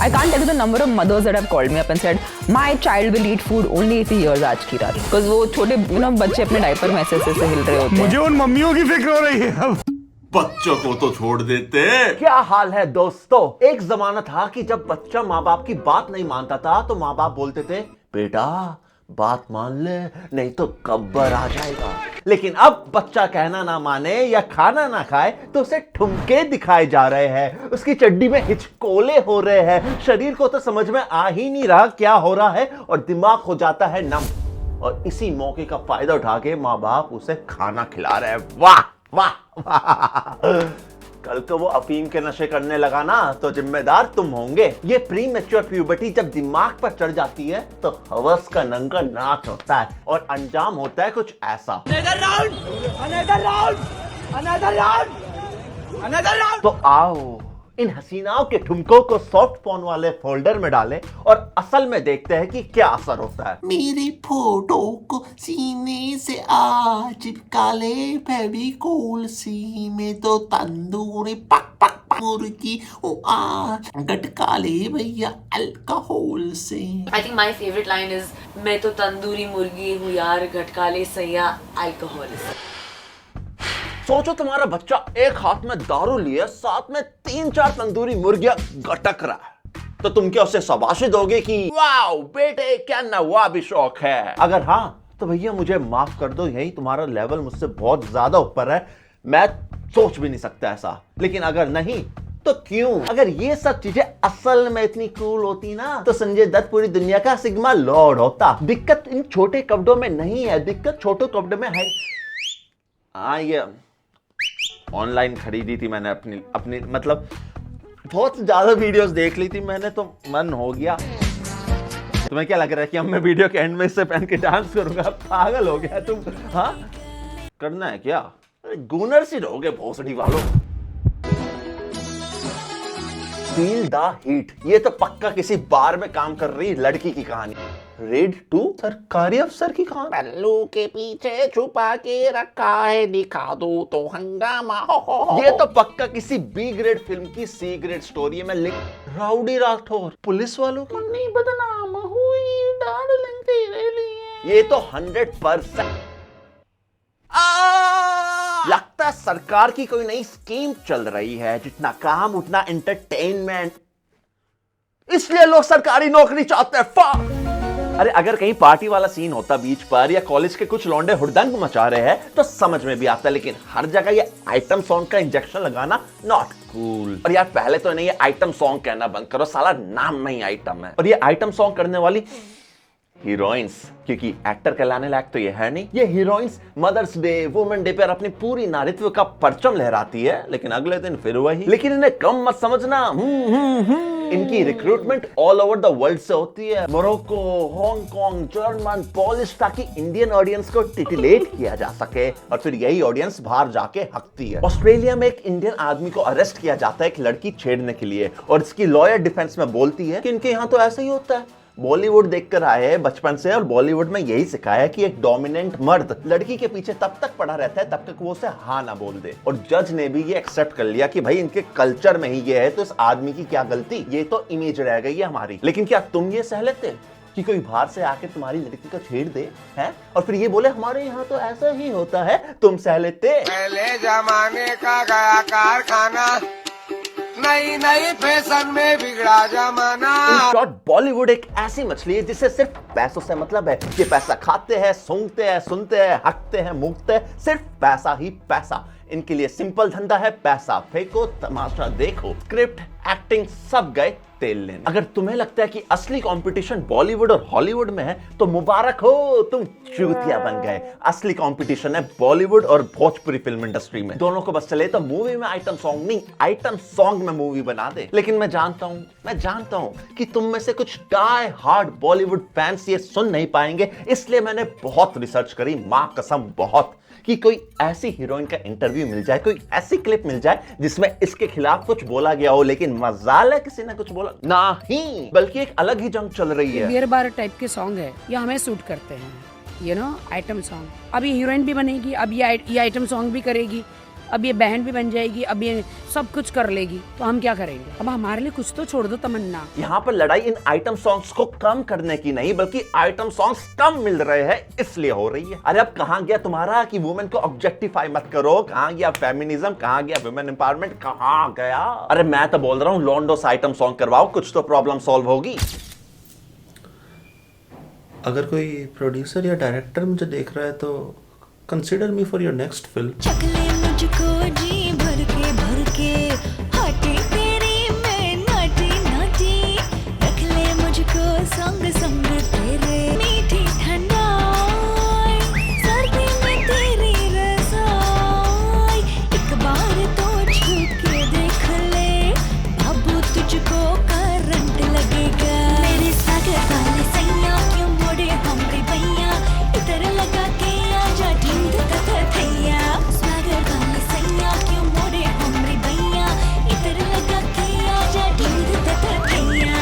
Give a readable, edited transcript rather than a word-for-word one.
I can't tell you the number of mothers that have called me up and said, my child will eat food only if he hears आज की रात. Because वो छोटे बच्चे अपने diaper में ऐसे हिल रहे होते हैं. मुझे उन मम्मियों की फिक्र हो रही है अब. बच्चों को तो छोड़ देते. क्या हाल है दोस्तों? एक जमाना था कि जब बच्चा माँ बाप की बात नहीं मानता था तो माँ बाप बोलते थे, बेटा बात मान ले नहीं तो कब्बर आ जाएगा. लेकिन अब बच्चा कहना ना माने या खाना ना खाए तो उसे ठुमके दिखाए जा रहे हैं, उसकी चड्डी में हिचकोले हो रहे हैं. शरीर को तो समझ में आ ही नहीं रहा क्या हो रहा है और दिमाग हो जाता है नम. और इसी मौके का फायदा उठा के माँ बाप उसे खाना खिला रहे हैं. वाह वाह वाह. कल को वो अफीम के नशे करने लगा ना तो जिम्मेदार तुम होंगे. ये प्री मैच्योर प्यूबर्टी जब दिमाग पर चढ़ जाती है तो हवस का नंगा नाच होता है और अंजाम होता है कुछ ऐसा. तो आओ इन हसीनाओं के ठुमकों को सॉफ्ट फोन वाले फोल्डर में डालें और असल में देखते हैं कि क्या असर होता है. मेरे फोटो को सीने से आ चिपका ले फेविकोल सी में तो तंदूरी पक पक पक मुर्गी ओ आ गटका ले भैया अल्कोहल से. I think my favorite line is मैं तो तंदूरी मुर्गी हूँ यार गटका ले सैया अल्कोहल से. सोचो तुम्हारा बच्चा एक हाथ में दारू लिए साथ में 3-4 तंदूरी मुर्गियां गटक रहा है तो तुम क्या उसे शाबाशी दोगे कि वाओ बेटे क्या नवाबी शौक है? अगर हाँ तो भैया मुझे माफ कर दो, यही तुम्हारा लेवल मुझसे बहुत ज्यादा ऊपर है, मैं सोच भी नहीं सकता ऐसा. लेकिन अगर नहीं तो क्यों? अगर ये सब चीजें असल में इतनी कूल होती ना तो संजय दत्त पूरी दुनिया का सिग्मा लॉर्ड होता. दिक्कत इन छोटे कपड़ों में नहीं है, दिक्कत छोटे कपड़ों में है. हाँ ये ऑनलाइन खरीदी थी मैंने अपनी मतलब बहुत ज्यादा वीडियोस देख ली थी मैंने तो मन हो गया. तुम्हें क्या लग रहा है कि अब मैं वीडियो के एंड में इससे पहन के डांस करूंगा? पागल हो गया तुम. हाँ करना है क्या? गूनर सी रहोगे भोसड़ी वालों. फील द हीट, ये तो पक्का किसी बार में काम कर रही लड़की की कहानी. रेड 2 सरकारी अफसर की कहानी. पल्लू के पीछे छुपा के रखा है दिखा दो तो हंगामा हो. ये तो पक्का किसी बी ग्रेड फिल्म की सी ग्रेड स्टोरी में लिख. राउडी राठौर पुलिस वालों को नहीं बदनाम हुई डार्लिंग तेरे लिए. ये तो 100% लगता है सरकार की कोई नई स्कीम चल रही है. जितना काम उतना एंटरटेनमेंट, इसलिए लोग सरकारी नौकरी चाहते हैं. अरे अगर कहीं पार्टी वाला सीन होता बीच पर या कॉलेज के कुछ लौंडे हुड़दंग मचा रहे हैं तो समझ में भी आता, लेकिन हर जगह ये आइटम सॉन्ग का इंजेक्शन लगाना नॉट कूल. और यार पहले तो इन्हें ये आइटम सॉन्ग कहना बंद करो, साला नाम में ही आइटम है. और ये आइटम सॉन्ग करने वाली हीरोइंस, क्योंकि एक्टर कहलाने लायक तो ये है नहीं, ये heroines mother's day women day पर अपनी पूरी नारीत्व का परचम लहराती है लेकिन अगले दिन फिर वही. लेकिन इन्हें कम मत समझना. इनकी recruitment all over the world से होती है. मोरक्को, हांगकांग, जर्मन, पोलिश, ताकि इंडियन ऑडियंस को टिटिलेट किया जा सके और फिर यही ऑडियंस बाहर जाके हकती है. ऑस्ट्रेलिया में एक इंडियन आदमी को अरेस्ट किया जाता है एक लड़की छेड़ने के लिए और इसकी लॉयर डिफेंस में बोलती है कि इनके यहाँ तो ऐसा ही होता है. बॉलीवुड देखकर आए हैं बचपन से और बॉलीवुड में यही सिखाया कि एक डोमिनेंट मर्द लड़की के पीछे तब तक पड़ा रहता है तब तक वो उसे हाँ ना बोल दे. और जज ने भी ये एक्सेप्ट कर लिया कि भाई इनके कल्चर में ही ये है तो इस आदमी की क्या गलती, ये तो इमेज रह गई है हमारी. लेकिन क्या तुम ये सह लेते कि कोई बाहर से आके तुम्हारी लड़की को छेड़ दे हैं और फिर ये बोले हमारे यहाँ तो ऐसा ही होता है? तुम सह लेते? पहले जमाने का गया कारखाना, नई नई फैशन में बिगड़ा जमाना. इन शॉर्ट बॉलीवुड एक ऐसी मछली है जिसे सिर्फ पैसों से मतलब है. ये पैसा खाते हैं, सूंघते हैं, सुनते हैं, हकते हैं, मुगते हैं, सिर्फ पैसा ही पैसा. इनके लिए सिंपल धंधा है पैसा फेंको तमाशा देखो. स्क्रिप्ट एक्टिंग सब गए तेल लेने. अगर तुम्हें लगता है कि असली कंपटीशन बॉलीवुड और हॉलीवुड में है तो मुबारक हो, तुम चूतिया बन गए. असली कंपटीशन है बॉलीवुड और भोजपुरी फिल्म इंडस्ट्री में. दोनों को बस चले तो मूवी में आइटम सॉन्ग नहीं, आइटम सॉन्ग में मूवी बना दे. लेकिन मैं जानता हूं कि तुम में से कुछ डाई हार्ड बॉलीवुड फैंस ये सुन नहीं पाएंगे, इसलिए मैंने बहुत रिसर्च करी, मां कसम बहुत, कि कोई ऐसी हीरोइन का इंटरव्यू मिल जाए, कोई ऐसी क्लिप मिल जाए जिसमें इसके खिलाफ कुछ बोला गया हो. लेकिन मजाल है किसी ने कुछ बोला नहीं, बल्कि एक अलग ही जंग चल रही है. बियर बार टाइप के सॉन्ग है, ये हमें सूट करते हैं, आइटम सॉन्ग. अब ये हीरोइन भी बनेगी, अब ये आइटम सॉन्ग भी करेगी. अब ये बहन भी बन जाएगी, अब ये सब कुछ कर लेगी, तो हम क्या करेंगे? अब हमारे लिए कुछ तो छोड़ दो तमन्ना। यहाँ पर लड़ाई इन आइटम सॉन्ग्स को कम करने की नहीं, बल्कि आइटम सॉन्ग्स कम मिल रहे हैं इसलिए हो रही है। अरे अब कहां गया तुम्हारा कि वुमेन को ऑब्जेक्टिफाई मत करो? कहां गया फेमिनिज्म? कहां गया वुमेन एम्पावरमेंट? कहां गया? अरे मैं तो बोल रहा हूं लॉन्डोस आइटम सॉन्ग करवाओ, कुछ तो प्रॉब्लम सॉल्व होगी। अगर कोई प्रोड्यूसर या डायरेक्टर मुझे देख रहा है तो consider me for your next film. मुझको जी